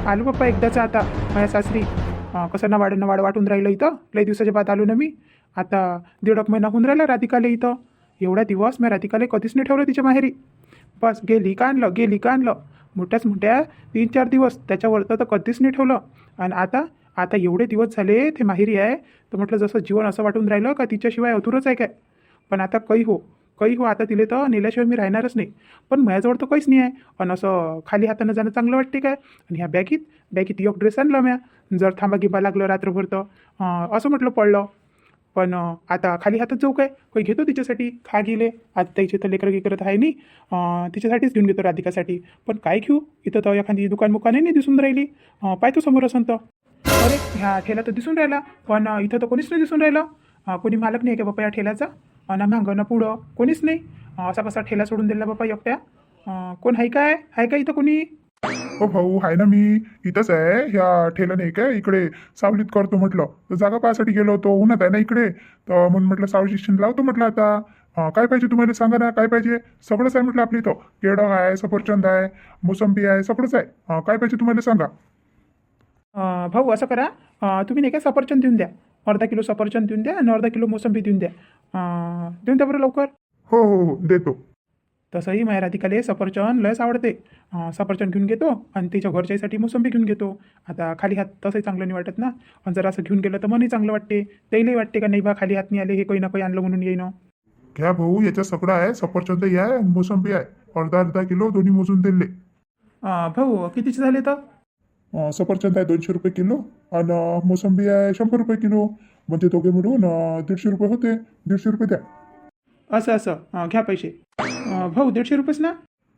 आलो पप्पा एकदाचं आता माझ्या सासरी. कसं ना वाढ वाटून राहिलं इथं. लई दिवसाच्या बाद आलो ना मी. आता 1.5 महिना होऊन राहिला राधिकाले इथं. एवढ्या दिवस मी राधिकाले कधीच नाही ठेवलं तिच्या माहेरी. बस गेली का आणलं मोठ्याच मोठ्या 3-4 दिवस, त्याच्यावर तर कधीच नाही ठेवलं. आणि आता आता एवढे दिवस झाले ते माहेरी आहे, तर म्हटलं जसं जीवन असं वाटून राहिलं का तिच्याशिवाय अधुरंच आहे काय. पण आता काही हो आता तिले तर नेल्याशिवाय मी राहणारच नाही. पण माझ्याजवळ तर काहीच नाही आहे. आणि असं खाली हातानं जाणं चांगलं वाटते काय. आणि ह्या बॅगीत एक ड्रेस आणला म्या. जर थांबा गिबा लागलं रात्रभर तर असं म्हटलं पडलं. पण आता खाली हातात जाऊ काय, काही घेतो तिच्यासाठी खा गेले. आता त्याची तर लेकरं करत आहे नाही. तिच्यासाठीच घेऊन घेतो राधिकासाठी. पण काय घेऊ, इथं तर एखादी दुकान नाही दिसून राहिली. पाहतो समोर असं तर. अरे ह्या ठेला तर दिसून राहिला, पण इथं तर कोणीच नाही दिसून राहिलं. कोणी मालक नाही का बापा या ठेल्याचा. ना मागं ना पुढं कोणीच नाही. असा कसा ठेला सोडून दिला बापा एकट्या. कोण आहे काय इथं कोणी. हो भाऊ, आहे ना, मी इथंच आहे. ह्या ठेल्याने काय इकडे सावलीत करतो म्हटलं, तर जागा पाहासाठी गेलो होतो. उन्हात आहे ना इकडे, तर म्हणून म्हटलं सावली स्टेशन लावतो म्हटलं. आता काय पाहिजे तुम्हाला सांगा ना, काय पाहिजे. सगळंच आहे म्हटलं आपल्या इथं. केळं आहे, सफरचंद आहे, मोसंबी आहे, सगळंच आहे. काय पाहिजे तुम्हाला सांगा. भाऊ असं करा, तुम्ही नाही का सफरचंद देऊन द्या. अर्धा किलो सफरचंद देऊन द्या आणि अर्धा किलो मोसंबी देऊन द्या. देऊन द्या बरं लवकर. हो हो हो, देतो. तसंही माझ्या राधिकाले सफरचंद लयच आवडते. सफरचंद घेऊन घेतो आणि तिच्या घरच्यासाठी मोसंबी घेऊन घेतो. आता खाली हात तसंही चांगलं नाही वाटत ना. आणि जर असं घेऊन गेलं तर मनही चांगलं वाटते. तेही वाटते का नाही बा खाली हात नाही आले, हे काही ना काही आणलं म्हणून येईन. घ्या भाऊ, याच्यात सगळं आहे. सफरचंद आहे, मोसंबी आहे. अर्धा किलो दोन्ही मोजून दिले. भाऊ कितीचे झाले तर. सफरचंद आहे 200 रुपये किलो आणि मोसंबी आहे 100 रुपये किलो. म्हणजे दोघे मिळून 150 रुपये होते. 150 रुपये द्या. असं घ्या पैसे. भाऊ 150 रुपयेच ना.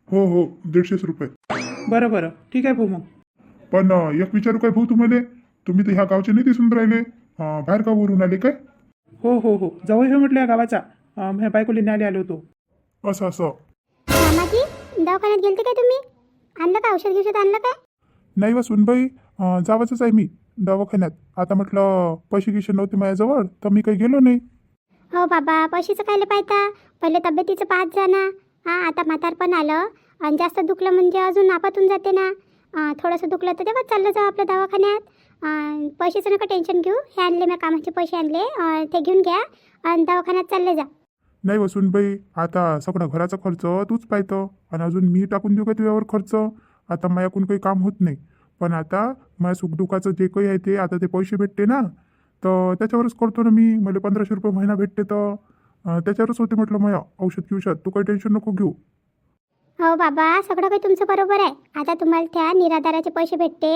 हो हो, 150 रुपये. बरं ठीक आहे भाऊ मग. पण एक विचारू काय भाऊ तुम्हाला, तुम्ही तर ह्या गावचे नाही दिसून राहिले. बाहेर गावावरून आले काय. हो जवळ हे म्हटलं या गावाचा. माझ्या बायकोली न्यायला आलो होतो. असं. मामाजी, दवाखान्यात गेलते काय तुम्ही? आणलं का औषध आणलं काय? नाही वा सुनबाई, जावंच आहे मी दवाखान्यात. आता म्हटलं पैसे गिसे नव्हते माझ्याजवळ, तर मी काही गेलो नाही. हो बाबा, पैशाचं कायले पाहता. पहिले तब्येतीचं पाहत जा ना. आता म्हातारपण आलं आणि जास्त दुखलं म्हणजे अजून नापातून जाते ना. थोडंसं दुखलं तर तेव्हाच चाललं जाऊ आपल्या दवाखान्यात. पैशाचं नका टेन्शन घेऊ. हे आणले मी कामाचे पैसे आणले, ते घेऊन घ्या आणि दवाखान्यात चालले जा. नाही वा सुनबाई, आता सगळा घराचा खर्च तूच पाहतो आणि अजून मी टाकून देऊ का तुझ्यावर खर्च. आता माझ्याकडून काही काम होत नाही. पण आता माझ्या सुखदुःखाचं जे काही आहे ते आता ते पैसे भेटते ना, तर त्याच्यावरच करतो ना मी. मला 1500 रुपये महिना भेटते, तर त्याच्यावरच होते म्हटलं माझ्या औषध. तू काही टेन्शन नको घेऊ. हो बाबा, सगळं काही तुमचं बरोबर आहे. आता तुम्हाला त्या निराधाराचे पैसे भेटते,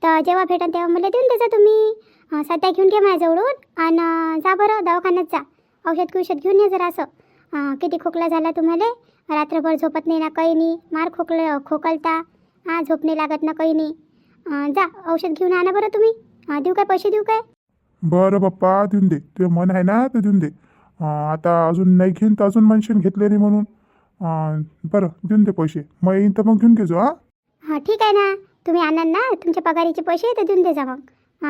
तर जेव्हा भेटेल तेव्हा मला देऊन द्यायचा तुम्ही. सध्या घेऊन घ्या माझ्याजवळून आणि जा बरं दवाखान्यात जा. औषध घेऊन ये जरा असं. किती खोकला झाला तुम्हाला. रात्रभर झोपत नाही ना, काही नाही. मार खोकलता. झोप नाही लागत ना, काही नाही. जा औषध घेऊन आणा बरं तुम्ही. देऊ काय पैसे देऊ काय? बरं बाप्पा, देऊन दे. तुझं मन आहे ना, ते देऊन दे. आता अजून नाही घेईन तर अजून मनुष्यन घेतले नाही म्हणून. बरं देऊन दे पैसे. मग येईन तर मग घेऊन घेजो. हां ठीक आहे ना. तुम्ही आणाल ना तुमच्या पगारीचे पैसे, तर देऊन दे जा मग.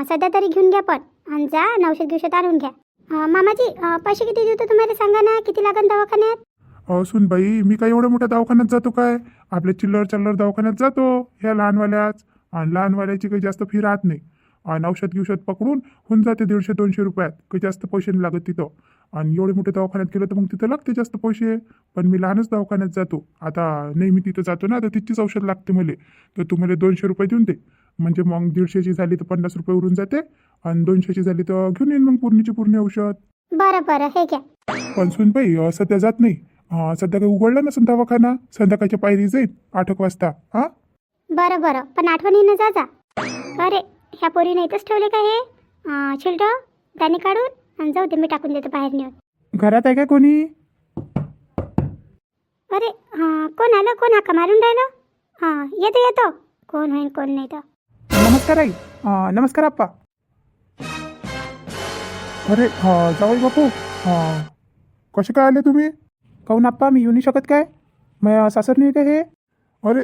सध्या तरी घेऊन घ्या पण. आणि जा आणि औषध आणून घ्या. मामाजी, पैसे किती देऊ तर तुम्हाला सांगा ना, किती लागेल दवाखान्यात. सुन बाई, मी काय एवढ्या मोठ्या दवाखान्यात जातो काय. आपल्या चिल्लर दवाखान्यात जातो ह्या लहानवाल्याच. आणि लहानवाल्याची काही जास्त फी राहत नाही. आणि औषध पकडून होऊन जाते 150-200 रुपयात. काही जास्त पैसे नाही लागत तिथं. आणि एवढे मोठे दवाखान्यात गेलं तर मग तिथं लागते जास्त पैसे. पण मी लहानच दवाखान्यात जातो. आता नेहमी तिथं जातो ना, तर तिथचीच औषध लागते मला. तर तू मला 200 रुपये देऊन दे. म्हणजे मग 150ची झाली तर 50 रुपये उरून जाते. आणि 200ची झाली तर घेऊन येईन मग पूर्ण औषध. बरं हे घ्या. पण सुन बाई, सध्या जात नाही. सध्या काही उघडला नसेल दवाखाना. संध्याकाळच्या पायरी जाईल 8 वाजता. बरं पण आठवणीनं जा. अरे ह्या पोरीने इथंच ठेवले का हे छिलटं त्याने काढून. आणि जाऊ दे, मी टाकून देतो बाहेर नेऊन. घरात आहे का कोणी. अरे कोण आलं, कोण हाका मारून राहिलं. येतो कोण होईन कोण नाही तर. नमस्कार आई. नमस्कार आप्पा. अरे जावई बापू, कसे काय आले तुम्ही. काहून आप्पा, मी येऊ नाही शकत काय. मग सासर नाही का हे. अरे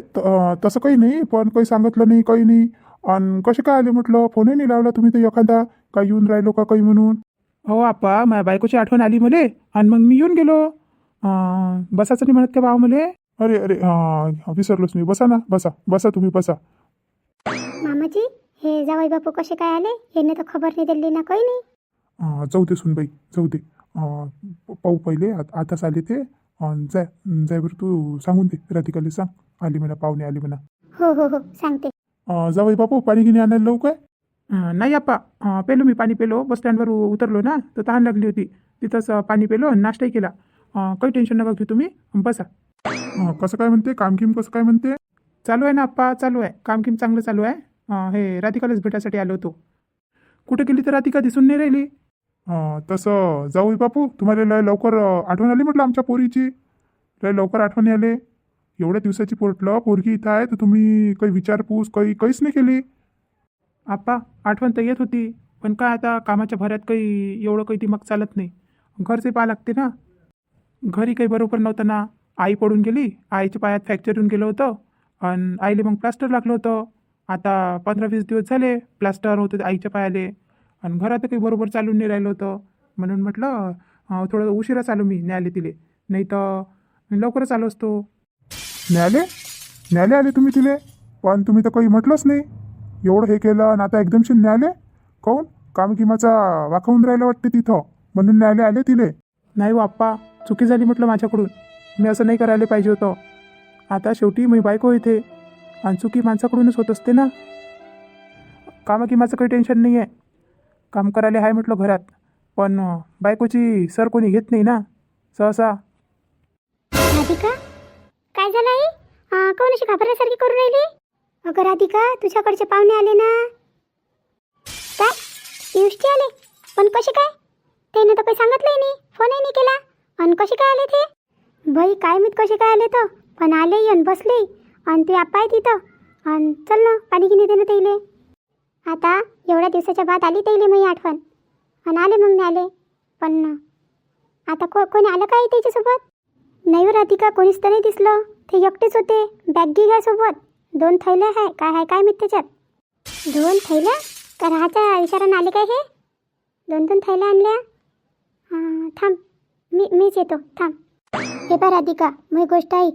तसं काही नाही, पण काही सांगितलं नाही, काही नाही. आणि कसे काय आले म्हटलं. फोनही नाही लावला तुम्ही तर एखादा. काय येऊन राहिलो का काही म्हणून. हो आप्पा, माझ्या बायकोची आठवण आली मले आणि मग मी येऊन गेलो. बसायचं नाही म्हणत का भाव मले. अरे विसरलोच मी. बसा ना, बसा तुम्ही बसा. मामाजी हे जावई बापू कसे काय आले यांनी तर खबर नाही दिली ना काही नाही. जाऊ दे सुनबाई, जाऊ दे. पाहू पहिले आताच आले ते. जाय जाय बरं, तू सांगून दे राधिकाला, सांग आली म्हणा, पाहुणे आली म्हणा. हो हो हो सांगते. जावई बापू पाणी गिनी आणायला लावू काय? नाही आप्पा, पेलो मी पाणी पेलो. बस स्टँडवर उतरलो ना तर तहान लागली होती. तिथंच पाणी पेलो आणि नाश्ताही केला. काही टेन्शन नका घेऊ तुम्ही, बसा. कसं काय म्हणते कामगिम, कसं काय म्हणते? चालू आहे ना आप्पा, चालू आहे कामकीम, चांगलं चालू आहे. हे राधिकालाच भेटायसाठी आलो होतो. कुठे गेली तर राधिका दिसून नाही राहिली. तसं जाऊ बापू, तुम्हाला लय लवकर आठवण आली म्हटलं आमच्या पोरीची. लय लवकर आठवण आले. एवढ्या दिवसाची पोरगी इथं आहे तर तुम्ही काही विचारपूस काहीच नाही केली. आप्पा आठवण तर येत होती, पण काय आता कामाच्या भऱ्यात काही एवढं काही दिमाग चालत नाही. घरचे पाहा लागते ना. घरी काही बरोबर नव्हतं ना. आई पडून गेली, आईच्या पायात फ्रॅक्चर येऊन गेलं होतं आणि आईले मग प्लास्टर लागलं होतं. आता 15-20 दिवस झाले प्लास्टर होतं आईच्या पायाले, आणि घरात काही बरोबर चालून नाही राहिलं होतं. म्हणून म्हटलं थोडं उशिराच आलो मी न्यायालय तिले, नाही तर लवकरच आलो असतो. न्यायालय आले तुम्ही तिले? पण तुम्ही तर काही म्हटलंच नाही. एवढं हे केलं आणि आता एकदमशी न्यायालय काऊन? कामगिमाचा वाखावून राहिला वाटते तिथं, म्हणून न्यायालय आले तिले. नाही हो आप्पा, चुकी झाली म्हटलं माझ्याकडून. मी असं नाही करायला पाहिजे होतं. आता शेवटी मी बायको इथे, आणि चुकी माणसाकडूनच होत असते ना. कामाकिमाचं काही टेन्शन नाही आहे, काम करायला आहे म्हटलं घरात. पण बायकोची सर कोणी घेत नाही ना सहसा. राधिका काय झालं आई? कोण अशी घाबरल्यासारखी करून राहिली? अगं राधिका, तुझ्याकडचे पाहुणे आले ना. काय पियुषचे आले? पण कसे काय? त्याने तर काही सांगितलंही नाही, फोनही नाही केला. आणि कसे काय आले ते? बाई काय माहीत कसे काय आले तर, पण आले आणि बसले. आणि ते आप्पा आहे तिथं. आणि चल ना पाणी गिनी दे ना त्याइले. आता एवढ्या दिवसाच्या बाद आली त्याइले मी आठवण, आणि आले मग न्याले. पण आता कोणी आलं काय त्याच्यासोबत? नाही हो राधिका, कोणीच तर नाही दिसलं. ते एकटेच होते. बॅग गी काय सोबत? 2 थैल्या आहे काय माहीत त्याच्यात. 2 थैल्या? का राहाच्या इशारानं आले काय हे? 2 थैल्या आणल्या. थांब, मीच येतो, थांब. हे पा राधिका, मग गोष्ट आहे.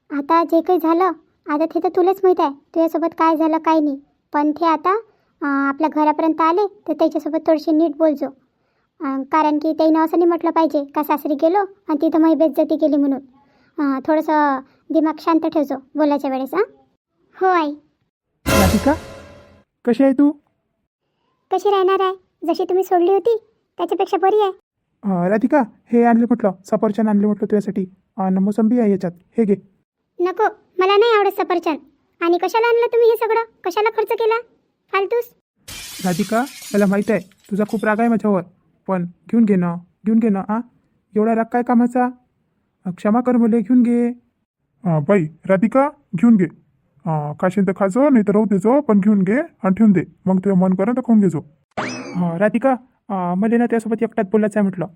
आता जे काही झालं, आता ते तर तुलाच माहीत आहे तुझ्यासोबत काय झालं काय नाही. पण ते आता आपल्या घरापर्यंत आले तर त्याच्यासोबत थोडीशी नीट बोलजो. कारण की त्यानं असं नाही म्हटलं पाहिजे का सासरी गेलो आणि तिथं माझी बेइज्जती केली म्हणून. थोडंसं दिमाग शांत ठेवजो बोलायच्या वेळेस. हो आई. राधिका कशी आहे तू? कशी राहणार आहे? जशी तुम्ही सोडली होती त्याच्यापेक्षा बरी आहे. राधिका हे आणले म्हटलं, सफरचंद आणले म्हटलं तुझ्यासाठी. आणि मोसंबी आहे याच्यात, हे घे. नको, मला नाही आवडत सफरचंद. आणि कशाला आणलं तुम्ही हे सगळं? कशाला खर्च केला फालतूस? राधिका मला माहीत आहे तुझा खूप राग आहे माझ्यावर, पण घेऊन घे ना. एवढा राग काय कामाचा? क्षमा कर मुले, घेऊन घे. बाई राधिका, घेऊन घे. काशीन तर खाजो, नाही तर राहू देजो, पण घेऊन घे आणि ठेवून दे. मग तुझं मन करा तर खाऊन घेजो. राधिका मला ना त्यासोबत एकट्यात बोलायचं आहे म्हटलं.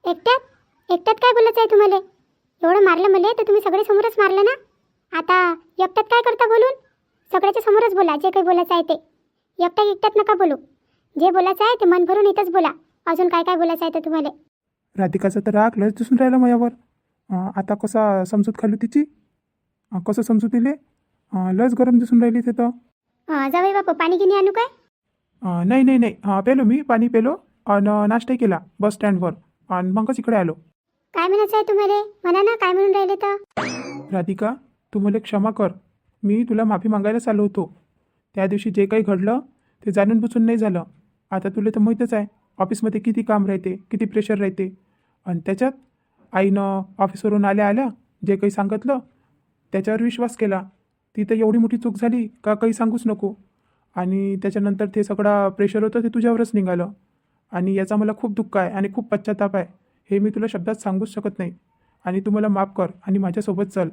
एकट्यात काय बोलायचं आहे तुम्हाला? एवढं मारलं मला तर तुम्ही सगळे समोरच मारलं ना. आता एकट्यात काय करता बोलून? सगळ्याच्या समोरच बोला जे काही बोलायचं आहे ते. एकट्यात नका बोलू. जे बोलायचं आहे ते मन भरून इथंच बोला. अजून काय बोलायचं आहे ते तुम्हाला? राधिकाचा तर राग लस दिसून राहिला माझ्यावर. आता कसा समजूत खालू तिची? कसं समजू तिले? लस गरम दिसून राहिली ते तर. जावई बापू पाणी गिनी आणू काय? नाही. पेलो मी पाणी पेलो आणि नाश्ता केला बस स्टँडवर, आणि मगच इकडे आलो. काय म्हणायचं आहे तुम्हाला? म्हणा ना काय म्हणून राहिले तर. राधिका तू मला क्षमा कर. मी तुला माफी मागायलाच आलो होतो. त्या दिवशी जे काही घडलं ते जाणून बुजून नाही झालं. आता तुला तर माहीतच आहे ऑफिसमध्ये किती काम राहते, किती प्रेशर राहते. आणि त्याच्यात आईनं ऑफिसवरून आल्या जे काही सांगितलं त्याच्यावर विश्वास केला. ती तर एवढी मोठी चूक झाली का काही सांगूच नको. आणि त्याच्यानंतर ते सगळं प्रेशर होतं ते तुझ्यावरच निघालं. आणि याचा मला खूप दुःख आहे आणि खूप पश्चाताप आहे. हे मी तुला शब्दात सांगूच शकत नाही. आणि तू मला माफ कर आणि माझ्यासोबत चल.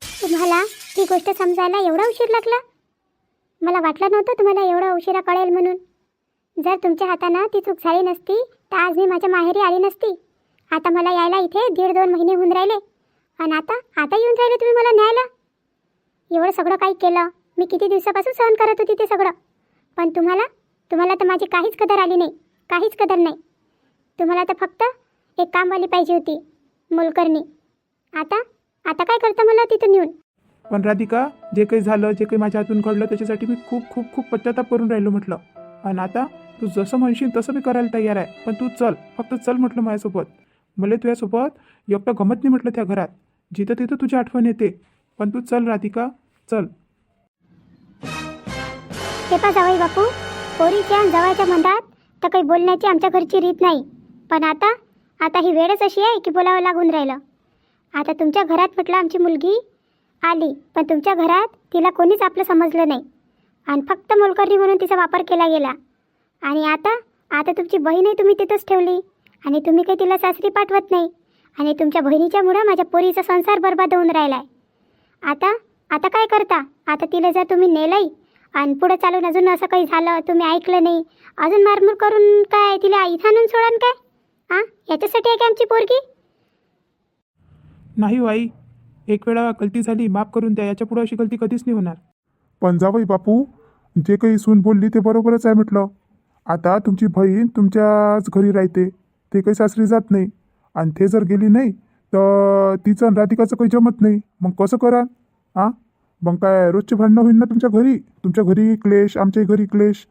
तुम्हाला ही गोष्ट समजायला एवढा उशीर लागला? मला वाटलं नव्हतं तुम्हाला एवढा उशिरा कळेल म्हणून. जर तुमच्या हातानं ती चूक झाली नसती तर आज मी माझ्या माहेरी आली नसती. आता मला यायला इथे 1.5-2 महिने होऊन राहिले. आणि आता येऊन राहिले तुम्ही मला न्यायला. एवढं सगळं काही केलं मी, किती दिवसापासून सहन करत होती ते सगळं. पण तुम्हाला तर माझी काहीच कदर आली नाही, काहीच कदर नाही. तुम्हाला तर फक्त एक कामवाली पाहिजे होती, मोलकरणी. आता काय करता मला तिथून येऊन? पण राधिका, जे काही झालं, जे काही माझ्या हातून घडलं त्याच्यासाठी मी खूप खूप खूप पश्चाताप करून राहिलो म्हटलं. आणि आता तू जसं म्हणशील तसं मी करायला तयार आहे. पण तू चल, फक्त चल म्हटलं माझ्यासोबत. मला तुझ्यासोबत एकटं गमत नाही म्हटलं त्या घरात. जिथं तिथं तुझी आठवण येते. पण तू चल राधिका, चल. हे पा जावई बापू, पोरीच्या जवळच्या मंदात तर काही बोलण्याची आमच्या घरची रीत नाही. पण आता ही वेळच अशी आहे की बोलावं लागून राहिलं. आता तुमच्या घरात म्हटलं आमची मुलगी आली, पण तुमच्या घरात तिला कोणीच आपलं समजलं नाही आणि फक्त मोलकरणी म्हणून तिचा वापर केला गेला. आणि आता तुमची बहीणही तुम्ही तिथंच ठेवली आणि तुम्ही काही तिला सासरी पाठवत नाही. आणि तुमच्या बहिणीच्यामुळं माझ्या पोरीचा संसार बरबाद होऊन राहिला आहे. आता काय करता? आता तिला जर तुम्ही नेलंही आणि पुढे चालून अजून असं काही झालं, तुम्ही ऐकलं नाही, अजून मारमूर करून काय तिला इथं आणून सोडन काय? हां, याच्यासाठी आहे का आमची पोरगी? नाही हो आई, एक वेळा गलती झाली, माफ करून द्या. याच्या पुढे अशी गलती कधीच नाही होणार. पण जावई बापू, जे काही सून बोलली ते बरोबरच आहे म्हटलं. आता तुमची बहीण तुमच्याच घरी राहते, ते काही सासरी जात नाही. आणि ते जर गेली नाही तर तिचं आणि राधिकाचं काही जमत नाही. मग कसं करा? हां, मग काय रोजचे भांडणं होईल ना तुमच्या घरी क्लेश, आमच्या घरी क्लेश.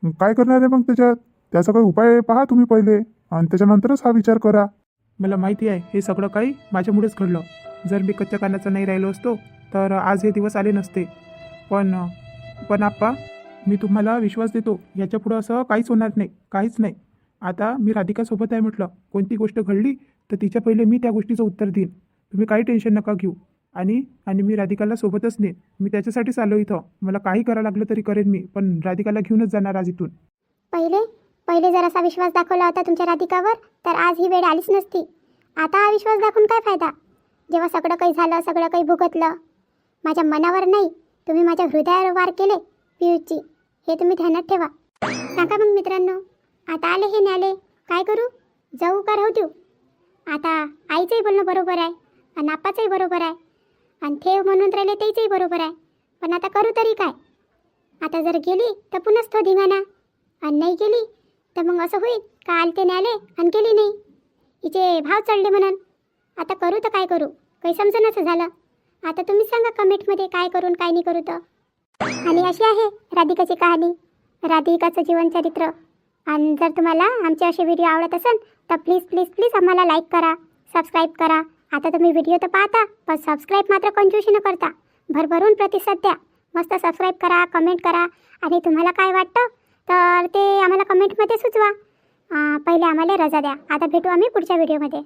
मग काय करणार आहे मग त्याच्यात? त्याचा काही उपाय पहा तुम्ही पहिले आणि त्याच्यानंतरच हा विचार करा. मला माहिती आहे हे सगळं काही माझ्यामुळेच घडलं. जर मी कच्च्या कानाचा नाही राहिलो असतो तर आज हे दिवस आले नसते. पण आप्पा, मी तुम्हाला विश्वास देतो, याच्यापुढं असं काहीच होणार नाही, काहीच नाही. आता मी राधिकासोबत आहे म्हटलं. कोणती गोष्ट घडली तर तिच्या पहिले मी त्या गोष्टीचं उत्तर देईन. तुम्ही काही टेन्शन नका घेऊ. आणि मी राधिकाला सोबतच नेईन. मी त्याच्यासाठीच आलो इथं. मला काही करावं लागलं तरी करेन मी, पण राधिकाला घेऊनच जाणार आज इथून. पहिले जर असा विश्वास दाखवला होता तुमच्या राधिकावर तर आज ही वेळ आलीच नसती. आता हा विश्वास दाखवून काय फायदा? जेव्हा सगळं काही झालं, सगळं काही भुगतलं, माझ्या मनावर नाही, तुम्ही माझ्या हृदयावर वार केले पियुषची, हे तुम्ही ध्यानात ठेवा. सांगा मग मित्रांनो, आता आले हे न्याले, काय करू? जाऊ का राहू देऊ? आता आईचंही बोलणं बरोबर आहे आणि आप्पाचंही बरोबर आहे आणि ठेव म्हणून राहिले तेचंही बरोबर आहे. पण आता करू तरी काय? आता जर गेली तर पुन्हाच तो धिंगाणा, आणि नाही गेली तर मग असं होईल का आलते न्याले आणि गेली नाही, हिचे भाव चढले म्हणून. आता करू तर काय करू? काही समजणंच झालं. आता तुम्हीच सांगा कमेंटमध्ये काय करून काय नाही करू तर. आणि अशी आहे राधिकाची कहाणी, राधिकाचं जीवनचरित्र. आणि जर तुम्हाला आमचे असे व्हिडिओ आवडत असेल तर प्लीज प्लीज प्लीज आम्हाला लाईक करा, सबस्क्राईब करा. आता तुम्ही व्हिडिओ तर पाहता, पण सबस्क्राईब मात्र कंजूशी न करता भरभरून प्रतिसाद द्या. मस्त सबस्क्राईब करा, कमेंट करा आणि तुम्हाला काय वाटतं तर ते आम्हाला कमेंटमध्ये सुचवा. पहिले आम्हाला रजा द्या. आता भेटू आम्ही पुढच्या व्हिडिओमध्ये.